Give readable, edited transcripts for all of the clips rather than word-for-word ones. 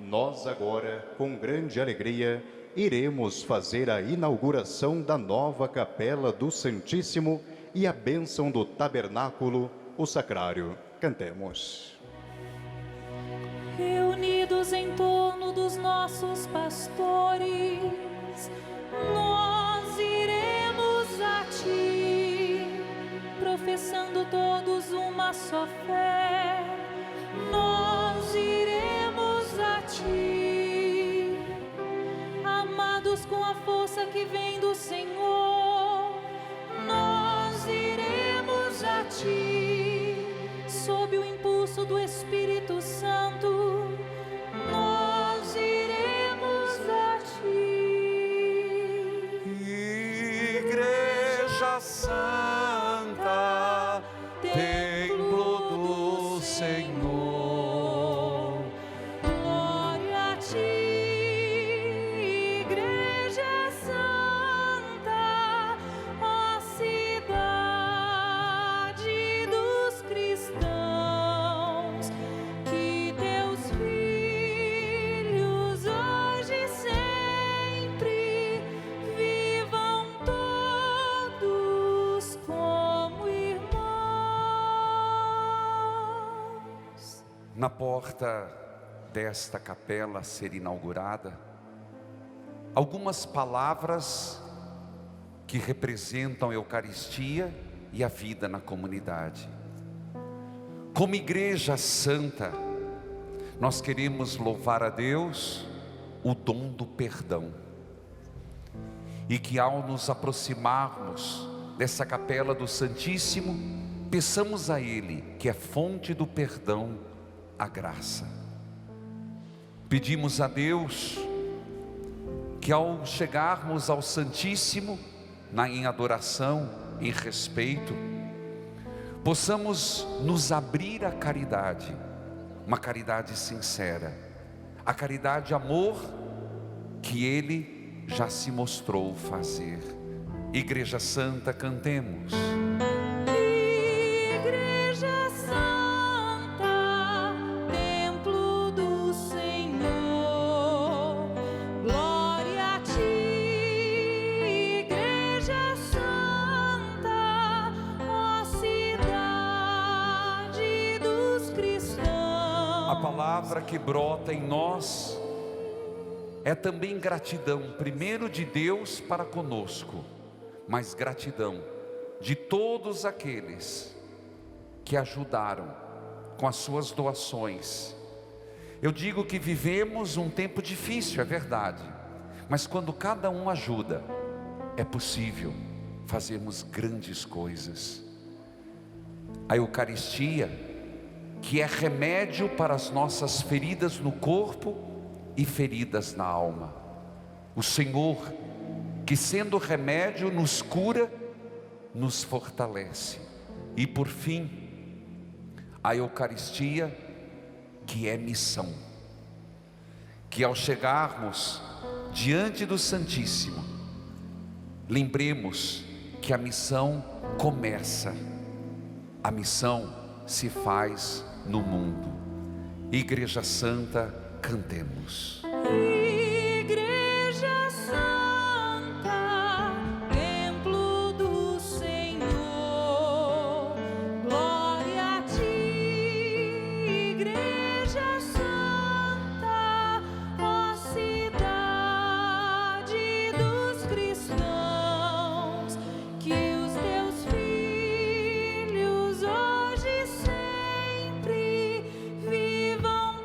Nós agora, com grande alegria, iremos fazer a inauguração da nova Capela do Santíssimo e a bênção do Tabernáculo, o Sacrário. Cantemos. Reunidos em torno dos nossos pastores, nós iremos a Ti, professando todos uma só fé. Nós iremos a Ti, amados com a força que vem do Senhor. Nós iremos a Ti, sob o impulso do Espírito Santo. Nós iremos a Ti. Igreja Santa, templo do Senhor. Glória a Ti, Igreja Santa, ó cidade dos cristãos, que Teus filhos hoje e sempre vivam todos como irmãos. Na porta desta capela a ser inaugurada, algumas palavras que representam a Eucaristia e a vida na comunidade. Como Igreja Santa, nós queremos louvar a Deus o dom do perdão, e que ao nos aproximarmos dessa capela do Santíssimo, peçamos a Ele, que é fonte do perdão, a graça. Pedimos a Deus que ao chegarmos ao Santíssimo, em adoração, em respeito, possamos nos abrir à caridade, uma caridade sincera, a caridade amor que Ele já se mostrou fazer. Igreja Santa, cantemos. Igreja Santa, templo do Senhor. Glória a Ti, Igreja Santa, ó cidade dos cristãos. A palavra que brota em nós é também gratidão, primeiro de Deus para conosco, mas gratidão de todos aqueles que ajudaram com as suas doações. Eu digo que vivemos um tempo difícil, é verdade, mas quando cada um ajuda, é possível fazermos grandes coisas. A Eucaristia, que é remédio para as nossas feridas no corpo e feridas na alma. O Senhor, que sendo remédio nos cura, nos fortalece. E por fim, a Eucaristia, que é missão, que ao chegarmos diante do Santíssimo, lembremos que a missão começa, a missão se faz no mundo. Igreja Santa, cantemos. Igreja Santa, templo do Senhor. Glória a Ti, Igreja Santa, ó cidade dos cristãos, que os Teus filhos hoje e sempre vivam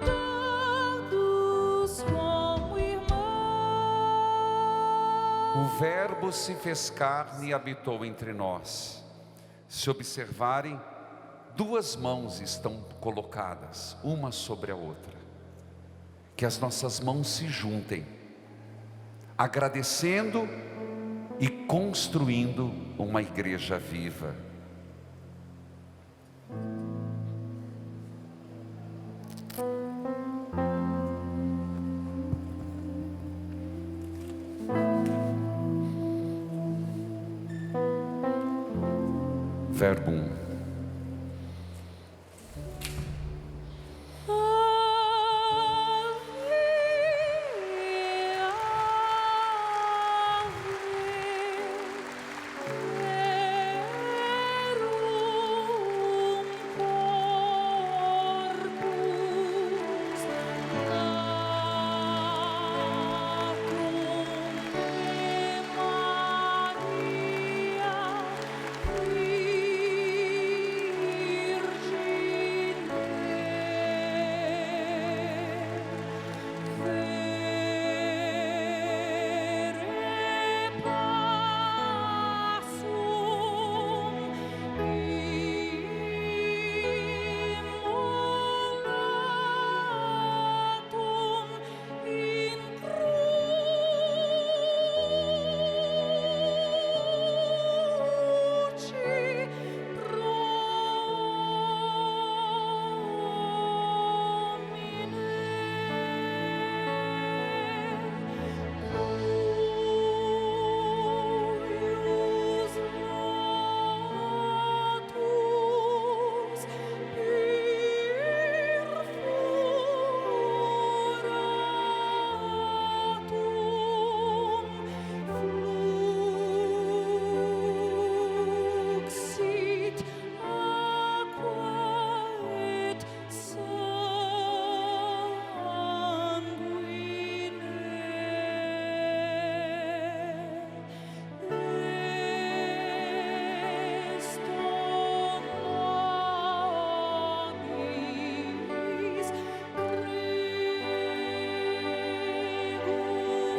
todos como irmãos. O Verbo se fez carne e habitou entre nós. Se observarem, duas mãos estão colocadas, uma sobre a outra. Que as nossas mãos se juntem, agradecendo e construindo uma igreja viva. Verbum. Ave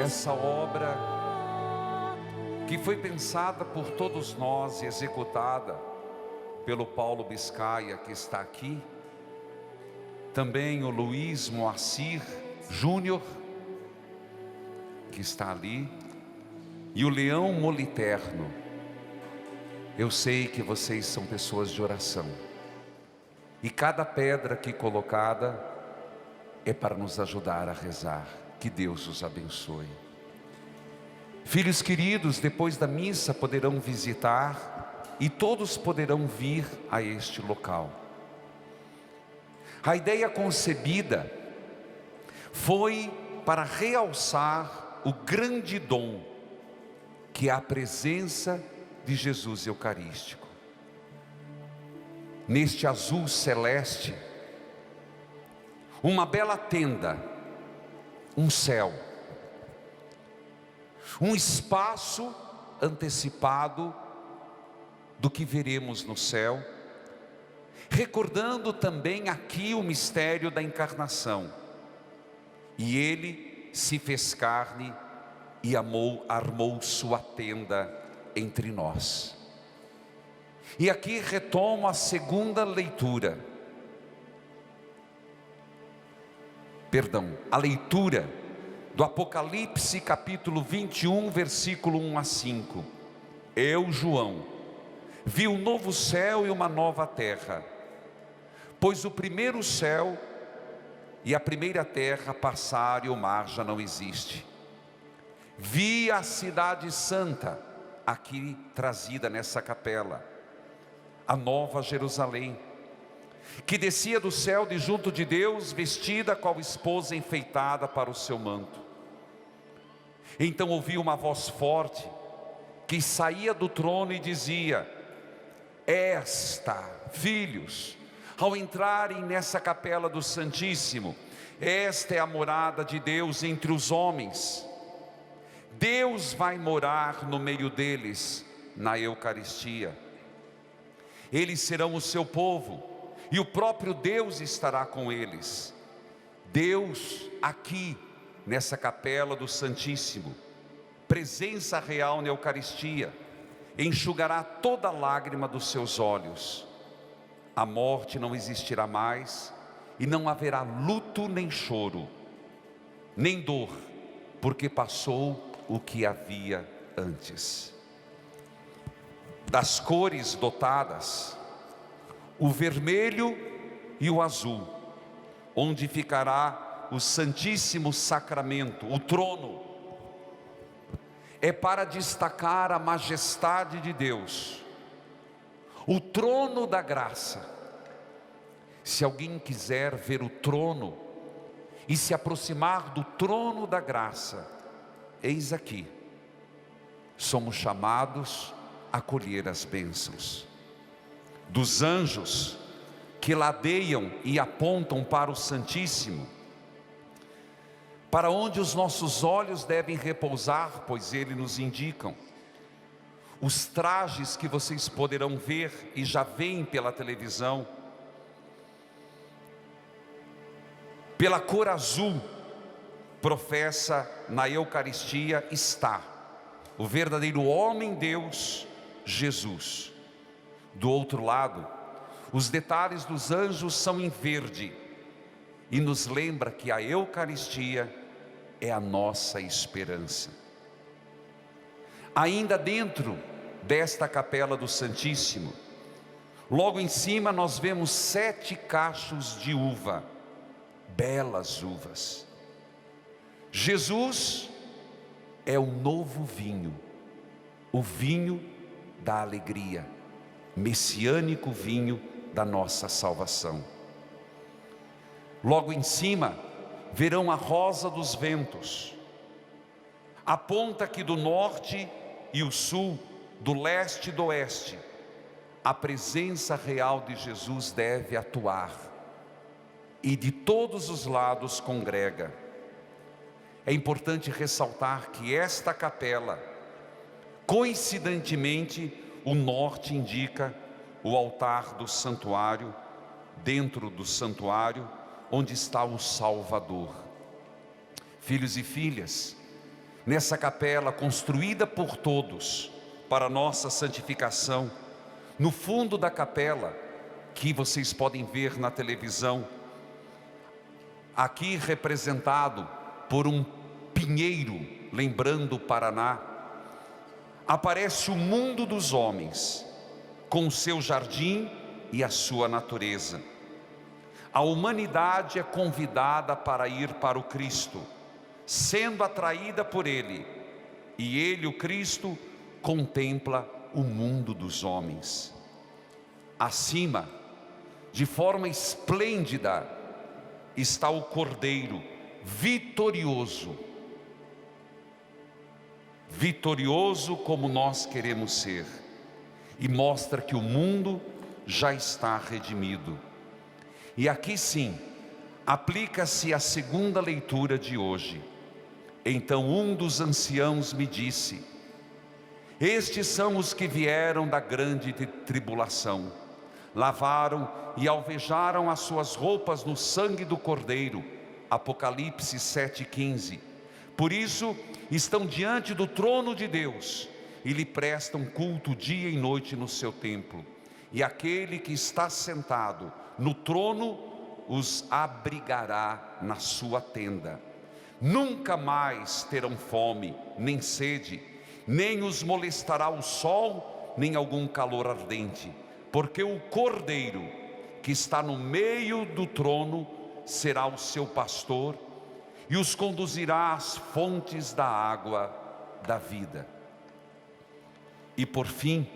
essa obra que foi pensada por todos nós e executada pelo Paulo Biscaia, que está aqui, também o Luiz Moacir Júnior, que está ali, e o Leão Moliterno. Eu sei que vocês são pessoas de oração, e cada pedra aqui colocada é para nos ajudar a rezar. Que Deus os abençoe. Filhos queridos, depois da missa poderão visitar e todos poderão vir a este local. A ideia concebida foi para realçar o grande dom que é a presença de Jesus Eucarístico. Neste azul celeste, uma bela tenda, um céu, um espaço antecipado do que veremos no céu, recordando também aqui o mistério da encarnação. E ele se fez carne e armou sua tenda entre nós. E aqui retomo a segunda leitura. A leitura do Apocalipse capítulo 21, versículo 1 a 5. Eu, João, vi um novo céu e uma nova terra, pois o primeiro céu e a primeira terra passaram e o mar já não existe. Vi a cidade santa, aqui trazida nessa capela, a nova Jerusalém, que descia do céu de junto de Deus, vestida qual esposa enfeitada para o seu manto. Então ouvi uma voz forte, que saía do trono e dizia: filhos, ao entrarem nessa capela do Santíssimo, esta é a morada de Deus entre os homens. Deus vai morar no meio deles, na Eucaristia. Eles serão o seu povo, e o próprio Deus estará com eles. Deus aqui, nessa capela do Santíssimo, presença real na Eucaristia, enxugará toda lágrima dos seus olhos. A morte não existirá mais, e não haverá luto nem choro, nem dor, porque passou o que havia antes. Das cores dotadas, o vermelho e o azul, onde ficará o Santíssimo Sacramento, o trono, é para destacar a majestade de Deus, o trono da graça. Se alguém quiser ver o trono e se aproximar do trono da graça, eis aqui, somos chamados a colher as bênçãos dos anjos que ladeiam e apontam para o Santíssimo, para onde os nossos olhos devem repousar, pois eles nos indicam. Os trajes que vocês poderão ver e já veem pela televisão, pela cor azul, professa na Eucaristia está o verdadeiro homem-Deus, Jesus. Do outro lado, os detalhes dos anjos são em verde, e nos lembra que a Eucaristia é a nossa esperança. Ainda dentro desta capela do Santíssimo, logo em cima nós vemos 7 cachos de uva, belas uvas. Jesus é o novo vinho, o vinho da alegria, messiânico vinho da nossa salvação. Logo em cima verão a rosa dos ventos, aponta que do norte e o sul, do leste e do oeste, a presença real de Jesus deve atuar, e de todos os lados congrega. É importante ressaltar que esta capela, coincidentemente, o norte indica o altar do santuário, dentro do santuário, onde está o Salvador. Filhos e filhas, nessa capela construída por todos para nossa santificação, no fundo da capela, que vocês podem ver na televisão, aqui representado por um pinheiro, lembrando o Paraná, aparece o mundo dos homens, com o seu jardim e a sua natureza. A humanidade é convidada para ir para o Cristo, sendo atraída por Ele, e Ele, o Cristo, contempla o mundo dos homens. Acima, de forma esplêndida, está o Cordeiro, vitorioso. Vitorioso como nós queremos ser, e mostra que o mundo já está redimido. E aqui sim, aplica-se a segunda leitura de hoje. Então um dos anciãos me disse: estes são os que vieram da grande tribulação, lavaram e alvejaram as suas roupas no sangue do Cordeiro. Apocalipse 7,15. Por isso estão diante do trono de Deus e lhe prestam culto dia e noite no seu templo. E aquele que está sentado no trono os abrigará na sua tenda. Nunca mais terão fome, nem sede, nem os molestará o sol, nem algum calor ardente, porque o Cordeiro que está no meio do trono será o seu pastor e os conduzirá às fontes da água da vida. E por fim,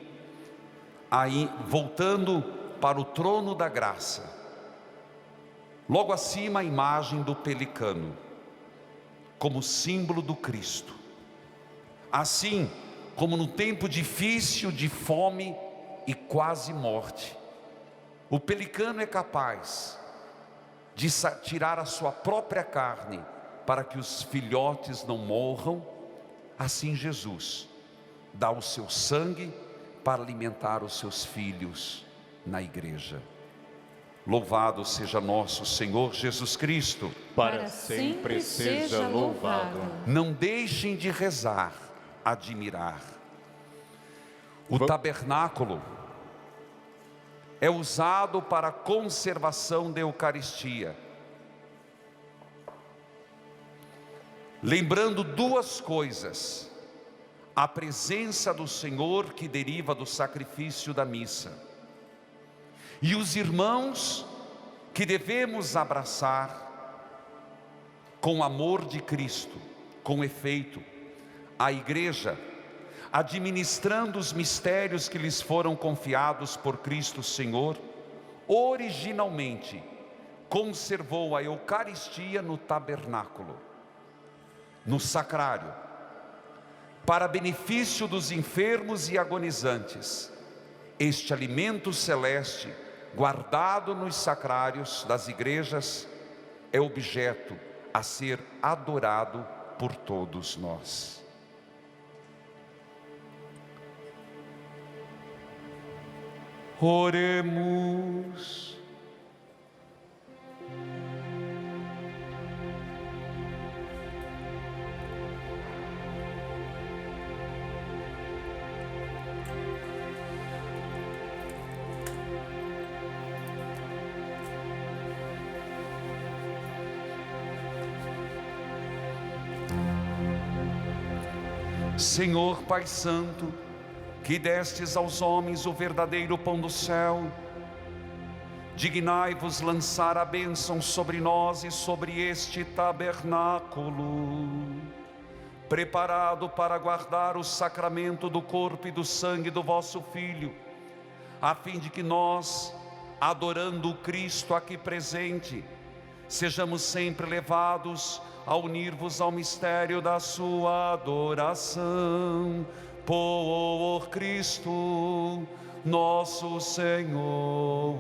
aí voltando para o trono da graça, logo acima a imagem do pelicano, como símbolo do Cristo. Assim como no tempo difícil de fome e quase morte, o pelicano é capaz de tirar a sua própria carne para que os filhotes não morram. Assim Jesus dá o seu sangue para alimentar os seus filhos na igreja. Louvado seja nosso Senhor Jesus Cristo. Para sempre seja louvado. Não deixem de rezar, admirar. O tabernáculo é usado para a conservação da Eucaristia, lembrando duas coisas: a presença do Senhor que deriva do sacrifício da missa, e os irmãos que devemos abraçar com o amor de Cristo. Com efeito, a igreja, administrando os mistérios que lhes foram confiados por Cristo Senhor, originalmente conservou a Eucaristia no tabernáculo, no sacrário, para benefício dos enfermos e agonizantes. Este alimento celeste, guardado nos sacrários das igrejas, é objeto a ser adorado por todos nós. Oremos. Senhor Pai Santo, que destes aos homens o verdadeiro pão do céu, dignai-vos lançar a bênção sobre nós e sobre este tabernáculo, preparado para guardar o sacramento do corpo e do sangue do vosso Filho, a fim de que nós, adorando o Cristo aqui presente, sejamos sempre levados a unir-vos ao mistério da sua adoração. Por Cristo nosso Senhor.